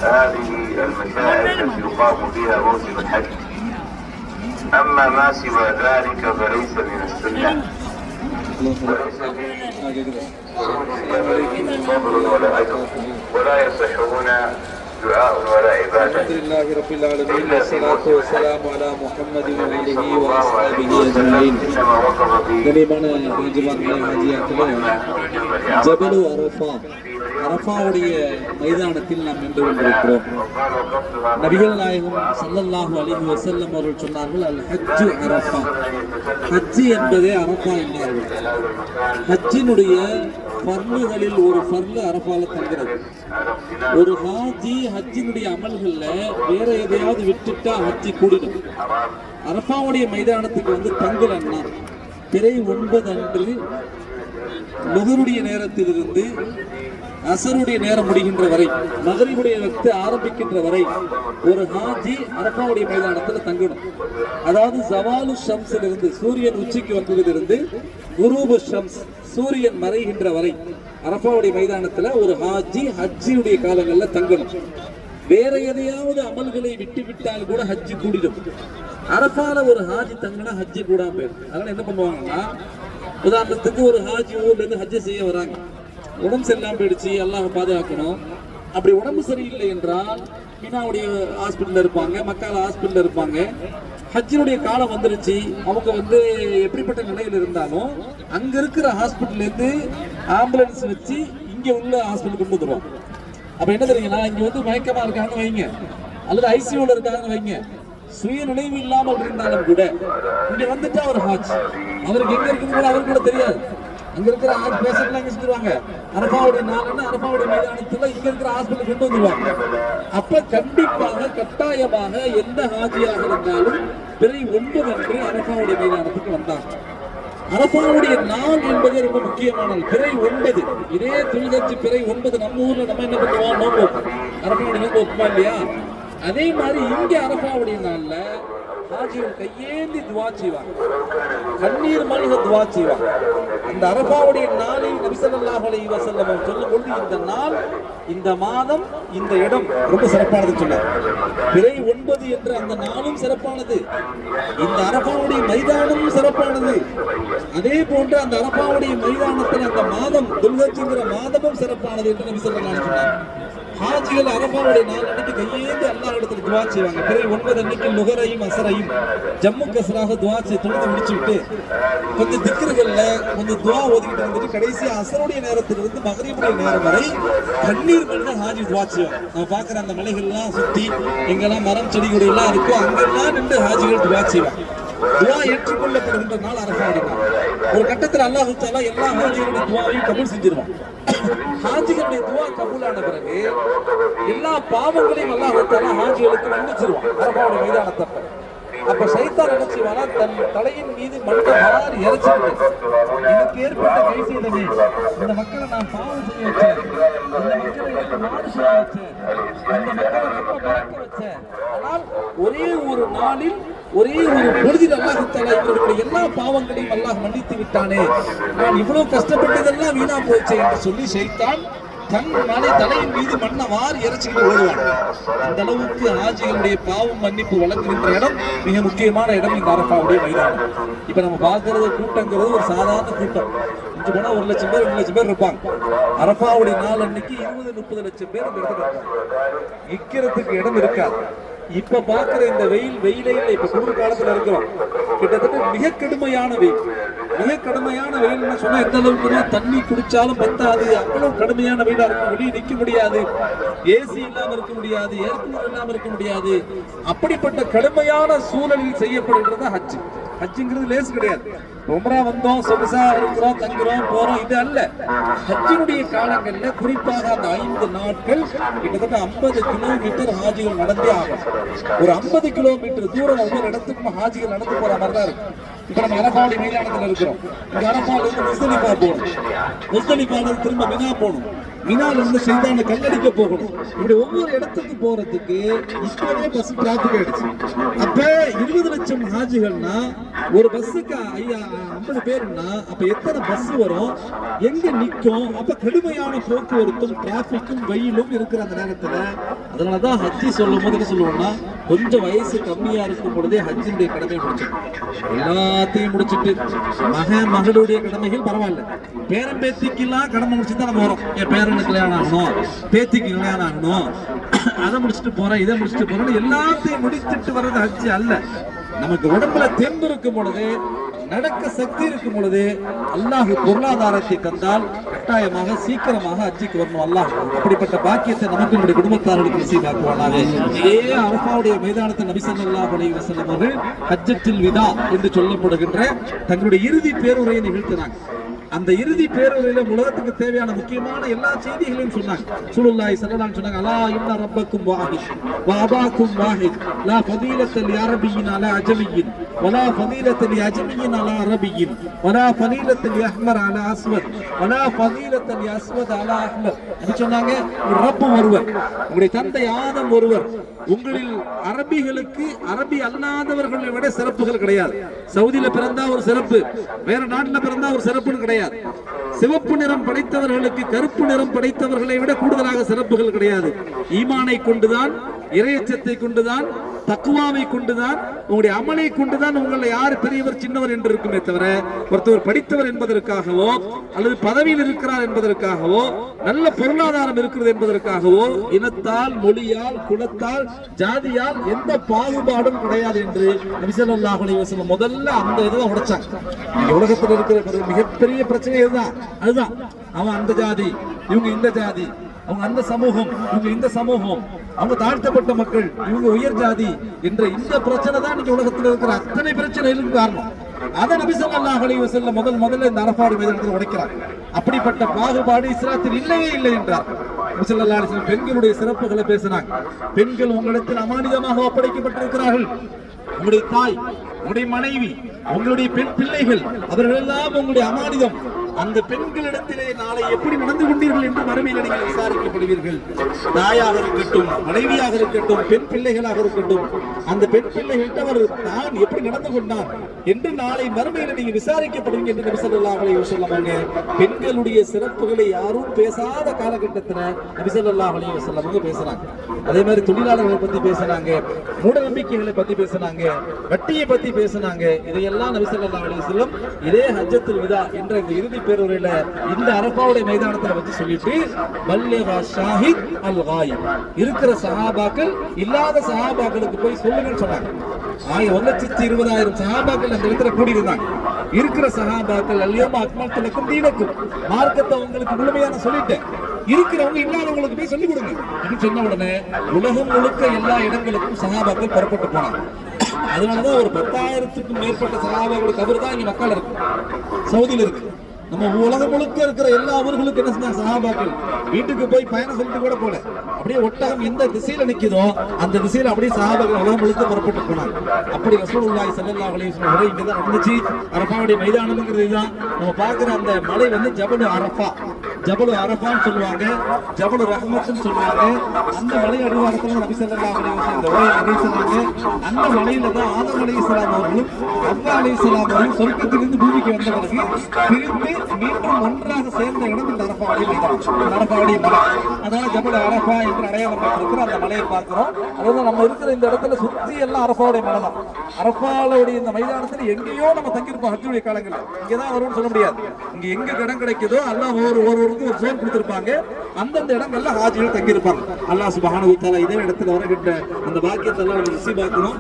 هذه المشاعر التي يقام فيها موسم الحج. أما ما سوى ذلك فليس من السنة، وليس فيه فضل ولا أجر، ولا يصح هنا دعاء ولا عبادة. الحمد لله رب العالمين والصلاة والسلام على محمد وآله وأصحابه أجمعين. கனிமான ஹாஜிமார்களே ஹாஜியாக்களே, ஜபலு அரஃபா, அரஃபாவுடைய மைதானத்தில் நாம் நின்று கொண்டிருக்கிறோம். நபிகள் நாயகம் ஸல்லல்லாஹு அலைஹி வஸல்லம் அவர்கள் சொன்னார்கள், அல் ஹஜ்ஜு அரஃபா, ஹஜ்ஜி என்பதே அரஃபா என்றார்கள். ஹஜ்ஜினுடைய ஃபர்லுகளில் ஒரு ஃபர்லு அரஃபால தங்குறது. ஒரு ஹாஜி ஹஜ்ஜினுடைய அமல்கள்ல வேற எதையாவது விட்டுட்டா ஹஜ்ஜி கூடிடும். அரஃபாவுடைய மைதானத்துக்கு வந்து தங்கலன்னா பிறை 9 அன்று லுஹருடைய நேரத்திலிருந்து அசருடைய நேரம் முடிகின்ற வரை, மகரிபுடைய வக்து ஆரம்பிக்கின்ற வரை ஒரு ஹாஜி அரஃபாவுடைய மைதானத்தில் தங்கணும். அதாவது ஜவாலு ஷம்ஸிலிருந்து, சூரியன் உச்சிக்கு வந்ததிலிருந்து குரூபு ஷம்ஸ், சூரியன் மறைகின்ற வரை அரஃபாவுடைய மைதானத்தில் ஒரு ஹாஜி ஹஜ்ஜியுடைய காலங்களில் தங்கணும். வேற எதையாவது அமல்களை விட்டு விட்டால் கூட ஹஜ்ஜி கூடிடும். அரஃபால ஒரு ஹாஜி தங்கினா ஹஜ்ஜி கூடாம போயிடும். அதனால என்ன பண்ணுவாங்கன்னா, உதாரணத்துக்கு ஒரு ஹாஜி ஊர்ல இருந்து ஹஜ்ஜி செய்ய வராங்க, உடம்பு சரியில்லாம போயிடுச்சு, அல்லாஹ் பாதுகாக்கணும். அப்படி உடம்பு சரியில்லை என்றால் மீனாவுடைய ஹாஸ்பிட்டல்ல இருப்பாங்க, மக்கால ஹாஸ்பிட்டல்ல இருப்பாங்க. ஹஜ்ஜினுடைய காலம் வந்துருச்சு, அவங்க வந்து எப்படிப்பட்ட நிலையில் இருந்தாலும் அங்க இருக்கிற ஹாஸ்பிட்டல்ல இருந்து ஆம்புலன்ஸ் வச்சு இங்க உள்ள ஹாஸ்பிட்டல் கொண்டு வந்துருவோம். அப்ப என்ன தெரியுங்களா, இங்க வந்து மயக்கமா இருக்காங்க வைங்க, அல்லது ஐசியூல இருக்காங்க வைங்க, சுய நினைவு இல்லாமல் இருந்தாலும் கூட இங்க வந்துட்டா ஒரு ஹாஜ், அவருக்கு எங்க இருக்குது கூட அவருக்கு கூட தெரியாது. அங்க இருக்கிற பேஷண்ட் எங்க செஞ்சிருவாங்க, அரஃபாவுடைய நாள்னா அரஃபாவுடைய மைதானத்துல இங்க இருக்கிற ஹாஸ்பிட்டல் கொண்டு வந்துருவாங்க. அப்ப கண்டிப்பாக கட்டாயமாக எந்த ஹாஜியாக இருந்தாலும் பிறை 9 அன்று அரஃபாவுடைய மைதானத்துக்கு வந்தாங்க. அரஃபாவுடைய நாள் என்பது ரொம்ப முக்கியமானது. பிறை 9, இதே துல்ஹஜ் பிறை 9 நம்ம ஊர்ல நம்ம என்ன பண்ணுவோம், நோம்பு அரஃபாவுடைய நோம்பு வைப்போமா இல்லையா? அதே மாதிரி இங்க அரஃபாவுடைய நாள்ல ஹாஜிகள் கையேந்தி துவா செய்வாங்க, கண்ணீர் மல்க துவா செய்வாங்க. அந்த அரஃபாவுடைய நாளில் நபி ஸல்லல்லாஹு அலைஹி வஸல்லம் சொல்லும்போது, இந்த நாள், இந்த மாதம், இந்த இடம் ரொம்ப சிறப்பானது சொன்னார். பிறை 9 என்ற அந்த நாளும் சிறப்பானது, இந்த அரஃபாவுடைய மைதானமும் சிறப்பானது. அதே போன்று அந்த அரஃபாவுடைய மைதானத்தில் அந்த மாதம், துல்ஹஜ்ங்கிற மாதமும் சிறப்பானது என்று நபி ஸல்லல்லாஹு அலைஹி வஸல்லம் சொன்னார். ஹாஜிகள் அரஃபாவுடைய நாள் அன்னைக்கு கையேந்தி அல்லாஹ் இடத்துல துவா செய்வாங்க. பிறை 9 அன்னைக்கு லுஹரையும் அசரையும் ஜம்மு கஸ்ராக துவா தொழுது முடிச்சு விட்டு கொஞ்சம் திக்ருகள்ல கொஞ்சம் துவா ஓதிக்கிட்டு வந்துட்டு கடைசி அசருடைய நேரத்திலிருந்து மகரிபுடைய நேரம் வரை கண்ணீர் மல்க ஹாஜி துவா செய்வாங்க. நம்ம பார்க்குற அந்த மலைகள்லாம் சுத்தி எங்கெல்லாம் மரம் செடி கொடி எல்லாம் இருக்கோ அங்கெல்லாம் நின்று ஹாஜிகள் துவா செய்வாங்க. துவா ஏற்றுக்கொள்ளப்படுகின்ற நாள் அரஃபாவுடைய நாள். ஒரு கட்டத்தில் அல்லாஹ் தஆலா எல்லா ஹாஜிகளுடைய துவாவையும் கபூல் செஞ்சிருவான். ஹாஜிகளுடைய துவா கபூலான பிறகு எல்லா பாவங்களையும் அல்லாஹ் தஆலா ஹாஜிகளுக்கு மன்னிச்சிருவான் அரஃபாவுடைய மைதானத்தப்ப. அப்ப ஷைத்தான் என்ன செய்வானா, தன் தலையின் மீது மண்ணை மாறி இறைச்சிட்டு, எனக்கு ஏற்பட்ட கை செய்தமே, இந்த மக்களை நான் பாவம் செய்ய வச்சேன், இந்த மக்களை எனக்கு மாறு செய்ய வச்சேன், இந்த மக்களை ரொம்ப பறக்க வச்சேன், ஆனால் ஒரே ஒரு நாளில் ஒரே ஒரு பொழுதில் அல்லாஹ் தஆலா இவர்களுடைய எல்லா பாவங்களையும் அல்லாஹ் மன்னித்து விட்டானே, நான் இவ்வளவு கஷ்டப்பட்டதெல்லாம் வீணா போச்சு என்று சொல்லி ஷைத்தான் தன் தலையின் மீது மண்ணை வாரி இறைச்சிக்கிட்டு ஓடுவாங்க. அந்த அளவுக்கு ஹாஜிகளுடைய பாவம் மன்னிப்பு வழங்குகின்ற இடம் மிக முக்கியமான இடம் இந்த அரஃபாவுடைய மைதானம். இப்ப நம்ம பார்க்கறது கூட்டங்கிறது ஒரு சாதாரண கூட்டம். இங்க போனா 1 லட்சம் பேர் 2 லட்சம் பேர் இருப்பாங்க. அரஃபாவுடைய நாள் அன்னைக்கு 20-30 லட்சம் பேர் இந்த இடத்துல இருப்பாங்க. நிக்கிறதுக்கு இடம் இருக்காது. இப்ப பாக்குற இந்த வெயிலே இல்லை. இப்ப குளிர் காலத்துல இருக்கிறோம், கிட்டத்தட்ட மிக கடுமையான வெயில். மிக கடுமையான வெயில் சொன்னா எந்த அளவுக்கு தண்ணி குடிச்சாலும் பத்தாது, அவ்வளவு கடுமையான வெயிலா இருக்கும். வெளியே நிக்க முடியாது, ஏசி இல்லாம இருக்க முடியாது, ஏர் கூலர் இல்லாம இருக்க முடியாது. அப்படிப்பட்ட கடுமையான சூழலில் செய்யப்படுகிறது ஹஜ். ஹஜ்ஜுங்கிறது லேசு கிடையாது. உம்ரா வந்தோம், சொகுசா இருக்கிறோம், தங்குறோம், போறோம், இது அல்ல. ஹஜ்ஜினுடைய காலங்கள்ல குறிப்பாக அந்த 5 நாட்கள் கிட்டத்தட்ட 50 கிலோமீட்டர் ஹாஜிகள் நடந்தே ஆகும். ஒரு 50 கிலோமீட்டர் தூரம் ஒவ்வொரு இடத்துக்கும் ஹாஜிகள் நடந்து போற மாதிரி தான் இருக்கு. இப்ப நம்ம அரஃபாவுடைய மைதானத்துல இருக்கிறோம். இங்க அரஃபால இருந்து முஸ்தலிஃபா போகணும், முஸ்தலிஃபால திரும்ப மினா போகணும், மினால இருந்து ஷைத்தானை கல்லடிக்க போகணும். இப்படி ஒவ்வொரு இடத்துக்கு போறதுக்கு இப்பவே பஸ் டிராபிக் ஆயிடுச்சு. அப்ப 20 லட்சம் ஹாஜிகள்னா ஒரு பஸ்ஸுக்கு 50 பேருன்னா அப்ப எத்தனை பஸ் வரும், எங்க நிக்கும்? அப்ப கடுமையான போக்குவரத்தும் டிராபிக்கும் வெயிலும் இருக்கிற அந்த நேரத்துல அதனாலதான் ஹஜ்ஜி சொல்லும் போது என்ன சொல்லுவோம்னா, கொஞ்சம் வயசு கம்மியா இருக்கும் பொழுதே ஹஜ்ஜினுடைய கடமை முடிச்சிடும். எல்லாத்தையும் முடிச்சுட்டு மகளுடைய கடமைகள் பரவாயில்ல, பேரன் பேத்திக்கெல்லாம் கடமை முடிச்சுட்டு தான் நம்ம வரோம். என் பேரனுக்கு கல்யாணம் ஆகணும், பேத்திக்கு கல்யாணம் ஆகணும், அதை முடிச்சுட்டு போறேன், இதை முடிச்சுட்டு போறேன்னு எல்லாத்தையும் முடிச்சுட்டு வர்றது ஹஜ்ஜி அல்ல. நமக்கு உடம்புல தெம்பு இருக்கும் பொழுது, நடக்க சக்தி இருக்கும் பொழுது அல்லாஹ் பொருளாதாரத்தை தந்தால் கட்டாயமாக சீக்கிரமாக ஹஜ்ஜிக்கு வரணும். அல்லாஹ் அப்படிப்பட்ட பாக்கியத்தை நமக்கு நம்முடைய குடும்பத்தார்களுக்கு நசீபாக்குவானாக. இதே அரஃபாவுடைய மைதானத்தில் நபி ஸல்லல்லாஹு அலைஹி வஸல்லம் அவர்கள் ஹஜ்ஜத்துல் விதா என்று சொல்லப்படுகின்ற தங்களுடைய இறுதி பேருரையை நிகழ்த்தினாங்க. அந்த இறுதி பேருரையில உலகத்துக்கு தேவையான முக்கியமான எல்லா செய்திகளையும் சொன்னாங்க. ரசூலுல்லாஹி ஸல்லல்லாஹு அலைஹி வஸல்லம் அலா இன்ன ரப்பக்கும் வாஹித் வ அபாக்கும் வாஹித் லா ஃபதீலத்த லிஅரபியின் அலா அஜமியின் வலா ஃபதீலத்த லிஅஜமியின் அலா அரபியின் வலா ஃபதீலத்த லிஅஹ்மர் அலா அஸ்வத் வலா ஃபதீலத்த லிஅஸ்வத் அலா அஹ்மர். அப்படி சொன்னாங்க, ரப்பு ஒருவர், உங்களுடைய தந்தை ஆதம் ஒருவர். உங்களில் அரபிகளுக்கு அரபி அல்லாதவர்களை விட சிறப்புகள் கிடையாது. சவுதியில பிறந்தா ஒரு சிறப்பு, வேற நாட்டில் பிறந்தா ஒரு சிறப்புன்னு கிடையாது. சிவப்பு நிறம் படைத்தவர்களுக்கு கருப்பு நிறம் படைத்தவர்களை விட கூடுதலாக சிறப்புகள் கிடையாது. ஈமானை கொண்டுதான், இறையச்சத்தை கொண்டுதான், தக்குவாவை கொண்டுதான், உங்களுடைய அமலை கொண்டுதான் உங்களை யார் பெரியவர் சின்னவர் என்று இருக்குமே தவிர ஒருத்தவர் படித்தவர் என்பதற்காகவோ அல்லது பதவியில் இருக்கிறார் என்பதற்காகவோ நல்ல பொருளாதாரம் இருக்கிறது என்பதற்காகவோ இனத்தால், மொழியால், குலத்தால், ஜாதியால் எந்த பாகுபாடும் கிடையாது என்று நபி ஸல்லல்லாஹு அலைஹி வஸல்லம் முதல்ல அந்த இதை உடைச்சாங்க. உலகத்தில் இருக்கிற மிகப்பெரிய பிரச்சனை அதுதான். அவன் அந்த ஜாதி, இவங்க இந்த ஜாதி, அவங்க அந்த சமூகம், இவங்க இந்த சமூகம், அவங்க தாழ்த்தப்பட்ட மக்கள், இவங்க உயர் ஜாதி என்ற இந்த பிரச்சனை தான் இன்னைக்கு உலகத்தில் இருக்கிற அத்தனை பிரச்சனைகளுக்கு காரணம். அதை நபி ஸல்லல்லாஹு அலைஹி வஸல்லம் முதல்ல இந்த அரஃபா மைதானத்தில் உடைக்கிறார். அப்படிப்பட்ட பாகுபாடு இஸ்லாத்தில் இல்லவே இல்லை என்றார். நபி ஸல்லல்லாஹு அலைஹி வஸல்லம் பெண்களுடைய சிறப்புகளை பேசினாங்க. பெண்கள் உங்களிடத்தில் அமானிதமாக ஒப்படைக்கப்பட்டிருக்கிறார்கள். உங்களுடைய தாய், உங்களுடைய மனைவி, உங்களுடைய பெண் பிள்ளைகள், அவர்கள் எல்லாம் உங்களுடைய அமானிதம். அந்த பெண்களிடத்திலே நாளை எப்படி நடந்து கொண்டீர்கள் என்று மறுமையில் நீங்கள் விசாரிக்கப்படுவீர்கள். தாயாக இருக்கட்டும், மனைவியாக இருக்கட்டும், பெண் பிள்ளைகளாக இருக்கட்டும், அந்த பெண் பிள்ளைகள்கிட்ட அவர் தான் எப்படி நடந்து கொண்டார் என்று நாளை மறுமையில் நீங்கள் விசாரிக்கப்படுவீங்க என்று நபி ஸல்லல்லாஹு அலைஹி வஸல்லம் பெண்களுடைய சிறப்புகளை யாரும் பேசாத காலகட்டத்தில் நபி ஸல்லல்லாஹு அலைஹி வஸல்லம் பேசுறாங்க. அதே மாதிரி தொழிலாளர்களை பத்தி பேசுறாங்க, மூட நம்பிக்கைகளை பத்தி பேசுறாங்க, வட்டியை பத்தி பேசுனாங்க. இதையெல்லாம் நபி ஸல்லல்லாஹு அலைஹி வஸல்லம் இதே ஹஜ்ஜத்துல் விதா என்ற இந்த இறுதி பேருரையில இந்த அரஃபாவுடைய மைதானத்துல வச்சு சொல்லிட்டு பல்லிகா ஷாஹித் அல் காயிப், இருக்கிற சஹாபாக்கள் இல்லாத சஹாபாக்களுக்கு போய் சொல்லுங்கன்னு சொன்னாங்க. 1,20,000 சஹாபாக்கள் அந்த இடத்துல கூடி இருந்தாங்க. இருக்கிற சஹாபாக்கள் அல்யௌம அக்மல்து லக்கும் தீனக்கும், மார்க்கத்தை உங்களுக்கு முழுமையான சொல்லிட்டேன், இருக்கிறவங்க இல்லாதவங்களுக்கு போய் சொல்லிக் கொடுங்க அப்படின்னு சொன்ன உடனே உலகம் முழுக்க எல்லா இடங்களுக்கும் சஹாபாக்கள் புறப்பட்டு போனாங்க. அதனாலதான் ஒரு 10,000க்கும் மேற்பட்ட சஹாபாக்களுக்கு கபர் தான் இங்க மக்கள் இருக்கு, சவுதியில் இருக்கு. நம்ம உலகம் முழுக்க இருக்கிற எல்லா ஊர்களுக்கும் என்ன செஞ்சாங்க, சஹாபாக்கள் வீட்டுக்கு போய் பயணம் சொல்லிட்டு கூட போல, அப்படியே ஒட்டகம் எந்த திசையில நிக்குதோ அந்த திசையில அப்படியே சஹாபாக்கள் உலகம் முழுக்க புறப்பட்டு போனாங்க. அப்படி ரசூலுல்லாஹி ஸல்லல்லாஹு அலைஹி வஸல்லம் இங்கதான் நடந்துச்சு. அரஃபாவுடைய மைதானம்ங்கிறது இதுதான். நம்ம பார்க்கிற அந்த மலை வந்து ஜபல் அரஃபா, ஜபல் அரஃபான்னு சொல்லுவாங்க, ஜபல் ரஹ்மத்னு சொல்லுவாங்க. அந்த மலை அடிவாரத்துல நபி ஸல்லல்லாஹு அலைஹி வஸல்லம் இந்த உரையை நிகழ்த்தினாங்க. அந்த மலையில தான் ஆதம் அலைஹிஸ்ஸலாம் அவர்களும் ஹவ்வா அலைஹிஸ்ஸலாம் அவர்களும் சொர்க்கத்திலிருந்து பூமிக்கு வந்த பிறகு பிரிந்து மீண்டும் ஒன்றாக சேர்ந்த இடம் இந்த அரஃபாவுடைய மைதானம், அரஃபாவுடைய மலை. அதனால ஜபல் அரஃபா என்று அடையாளப்பட்டிருக்கிற அந்த மலையை பார்க்கிறோம். அதாவது நம்ம இருக்கிற இந்த இடத்துல சுற்றி எல்லாம் அரஃபாவுடைய மலை தான். அரஃபாவுடைய இந்த மைதானத்தில் எங்கேயோ நம்ம தங்கியிருப்போம் ஹஜ்ஜுடைய காலங்களில். இங்கதான் வரும்னு சொல்ல முடியாது. இங்க எங்க இடம் கிடைக்குதோ அல்லாஹ் ஒருவருக்கு ஒரு ஜோன் கொடுத்திருப்பாங்க, அந்தந்த இடங்கள்ல ஹாஜிகள் தங்கியிருப்பாங்க. அல்லாஹ் சுப்ஹானஹு வ தஆலா இதே இடத்துல வருகின்ற அந்த பாக்கியத்தை எல்லாம் நம்ம நசீபாக்கணும்.